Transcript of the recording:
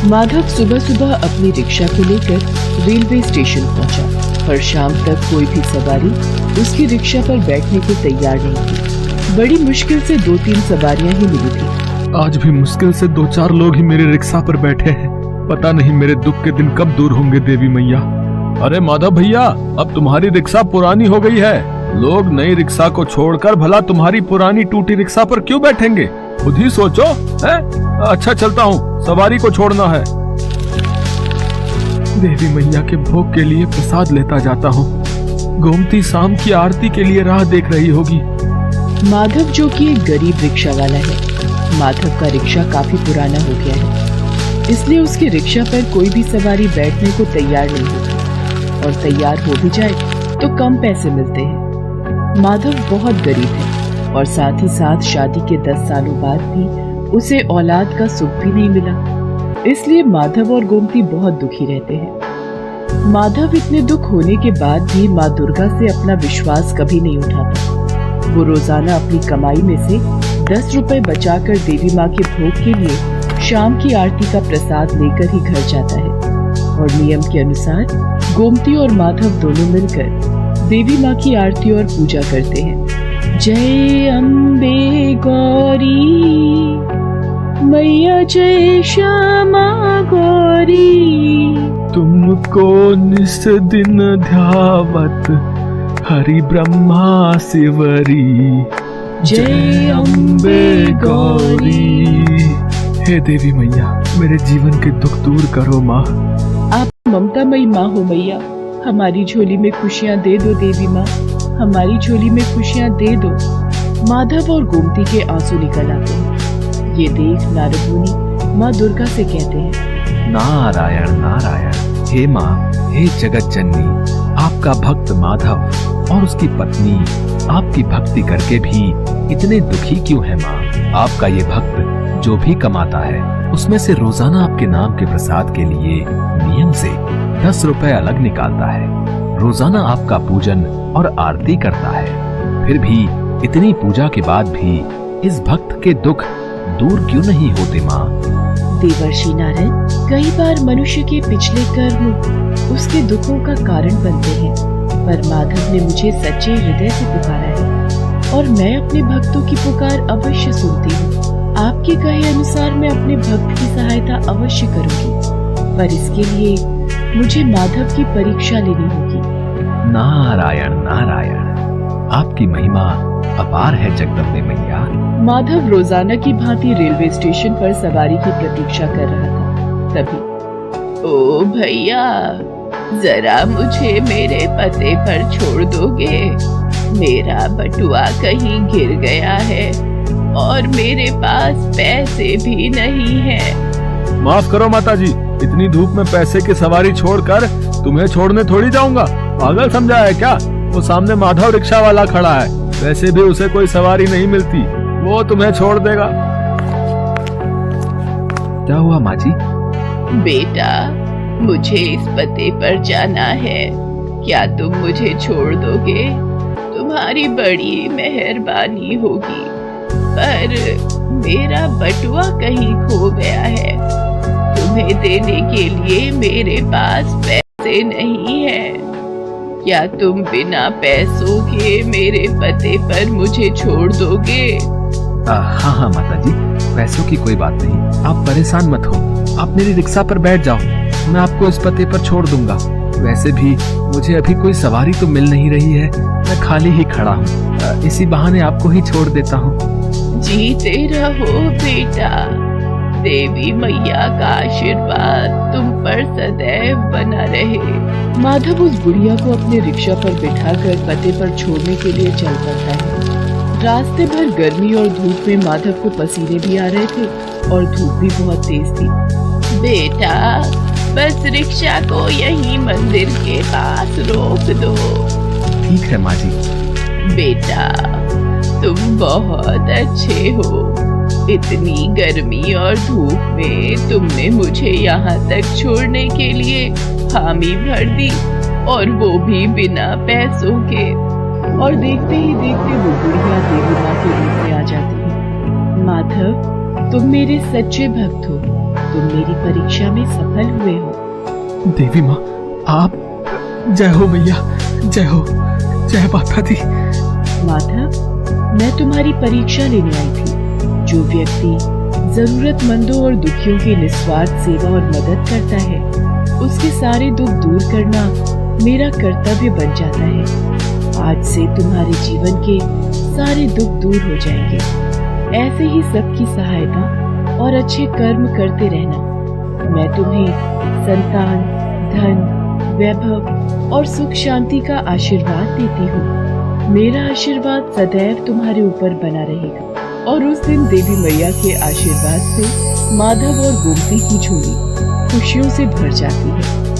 माधव सुबह सुबह अपनी रिक्शा को लेकर रेलवे स्टेशन पहुंचा, पर शाम तक कोई भी सवारी उसकी रिक्शा पर बैठने को तैयार नहीं थी। बड़ी मुश्किल से 2-3 सवारियां ही मिली थी। आज भी मुश्किल से 2-4 लोग ही मेरे रिक्शा पर बैठे हैं। पता नहीं मेरे दुख के दिन कब दूर होंगे देवी मैया। अरे माधव भैया, अब तुम्हारी रिक्शा पुरानी हो गई है। लोग नई रिक्शा को छोड़कर भला तुम्हारी पुरानी टूटी रिक्शा पर क्यों बैठेंगे? खुद ही सोचो। है? अच्छा चलता हूँ, सवारी को छोड़ना है। देवी मैया के भोग के लिए प्रसाद लेता जाता हूँ। गोमती शाम की आरती के लिए राह देख रही होगी। माधव जो कि एक गरीब रिक्शा वाला है। माधव का रिक्शा काफी पुराना हो गया है, इसलिए उसकी रिक्शा पर कोई भी सवारी बैठने को तैयार नहीं होती, और तैयार हो भी जाए तो कम पैसे मिलते हैं। माधव बहुत गरीब है और साथ ही साथ शादी के 10 सालों बाद भी उसे औलाद का सुख भी नहीं मिला, इसलिए माधव और गोमती बहुत दुखी रहते हैं। माधव इतने दुख होने के बाद भी माँ दुर्गा से अपना विश्वास कभी नहीं उठाता। वो रोजाना अपनी कमाई में से 10 रुपए बचाकर देवी माँ के भोग के लिए शाम की आरती का प्रसाद लेकर ही घर जाता है, और नियम के अनुसार गोमती और माधव दोनों मिलकर देवी माँ की आरती और पूजा करते हैं। जय अम्बे गौरी मैया, जय श्यामा गौरी, तुमको निस दिन ध्यावत हरि ब्रह्मा शिवरी। जय अम्बे गौरी। हे देवी मैया, मेरे जीवन के दुख दूर करो माँ। आप ममतामयी माँ हो मैया, हमारी झोली में खुशियाँ दे दो देवी माँ, हमारी झोली में खुशियाँ दे दो। माधव और गोमती के आंसू निकल आते हैं। ये देख नारद मुनि माँ दुर्गा से कहते हैं, नारायण नारायण। हे माँ, हे जगत जननी, आपका भक्त माधव और उसकी पत्नी आपकी भक्ति करके भी इतने दुखी क्यों है माँ? आपका ये भक्त जो भी कमाता है उसमें से रोजाना आपके नाम के प्रसाद के लिए नियम से 10 रुपए अलग निकालता है। रोजाना आपका पूजन और आरती करता है, फिर भी इतनी पूजा के बाद भी इस भक्त के दुख दूर क्यों नहीं होते माँ? देवर्षि नारद, कई बार मनुष्य के पिछले कर्म उसके दुखों का कारण बनते हैं, पर माधव ने मुझे सच्चे हृदय से पुकारा है और मैं अपने भक्तों की पुकार अवश्य सुनती हूँ। आपके कहे अनुसार मैं अपने भक्त की सहायता अवश्य करूँगी, पर इसके लिए मुझे माधव की परीक्षा लेनी होगी। नारायण नारायण, आपकी महिमा अपार है जगदम्बे मैया। माधव रोजाना की भांति रेलवे स्टेशन पर सवारी की प्रतीक्षा कर रहा था। तभी, ओ भैया, जरा मुझे मेरे पते पर छोड़ दोगे? मेरा बटुआ कहीं गिर गया है और मेरे पास पैसे भी नहीं है। माफ करो माता जी, इतनी धूप में पैसे की सवारी छोड़कर तुम्हें छोड़ने थोड़ी जाऊंगा। पागल समझा है क्या? वो सामने माधव रिक्शा वाला खड़ा है, वैसे भी उसे कोई सवारी नहीं मिलती, वो तुम्हें छोड़ देगा। क्या हुआ माँ जी? बेटा, मुझे इस पते पर जाना है, क्या तुम मुझे छोड़ दोगे? तुम्हारी बड़ी मेहरबानी होगी, पर मेरा बटुआ कहीं खो गया है। तुम्हें देने के लिए मेरे पास पैसे नहीं है। क्या तुम बिना पैसों के मेरे पते पर मुझे छोड़ दोगे? हाँ हाँ माता जी, पैसों की कोई बात नहीं, आप परेशान मत हो। आप मेरी रिक्शा पर बैठ जाओ, मैं आपको इस पते पर छोड़ दूंगा। वैसे भी मुझे अभी कोई सवारी तो मिल नहीं रही है, मैं खाली ही खड़ा हूँ, इसी बहाने आपको ही छोड़ देता हूँ। जीते रहो बेटा, देवी मैया का आशीर्वाद तुम पर सदैव बना रहे। माधव उस बुढ़िया को अपने रिक्शा पर बिठाकर पते पर छोड़ने के लिए चल पड़ता है। रास्ते भर गर्मी और धूप में माधव को पसीने भी आ रहे थे और धूप भी बहुत तेज थी। बेटा, बस रिक्शा को यहीं मंदिर के पास रोक दो। ठीक है माँ जी। बेटा, तुम बहुत अच्छे हो। इतनी गर्मी और धूप में तुमने मुझे यहाँ तक छोड़ने के लिए हामी भर दी, और वो भी बिना पैसों के। और देखते ही देखते वो बुढ़िया देवी माँ के रूप में आ जाती है। माधव, तुम मेरे सच्चे भक्त हो। तुम मेरी परीक्षा में सफल हुए हो। देवी माँ, आप जय हो मैया, जय हो, जय माता दी। माधव, मैं तुम्हारी परीक्षा लेने आई थी। जो व्यक्ति जरूरतमंदों और दुखियों की निस्वार्थ सेवा और मदद करता है, उसके सारे दुख दूर करना मेरा कर्तव्य बन जाता है। आज से तुम्हारे जीवन के सारे दुख दूर हो जाएंगे। ऐसे ही सबकी सहायता और अच्छे कर्म करते रहना। मैं तुम्हें संतान, धन, वैभव और सुख शांति का आशीर्वाद देती हूँ। मेरा आशीर्वाद सदैव तुम्हारे ऊपर बना रहेगा। और उस दिन देवी मैया के आशीर्वाद से माधव और गोमती की झोली खुशियों से भर जाती है।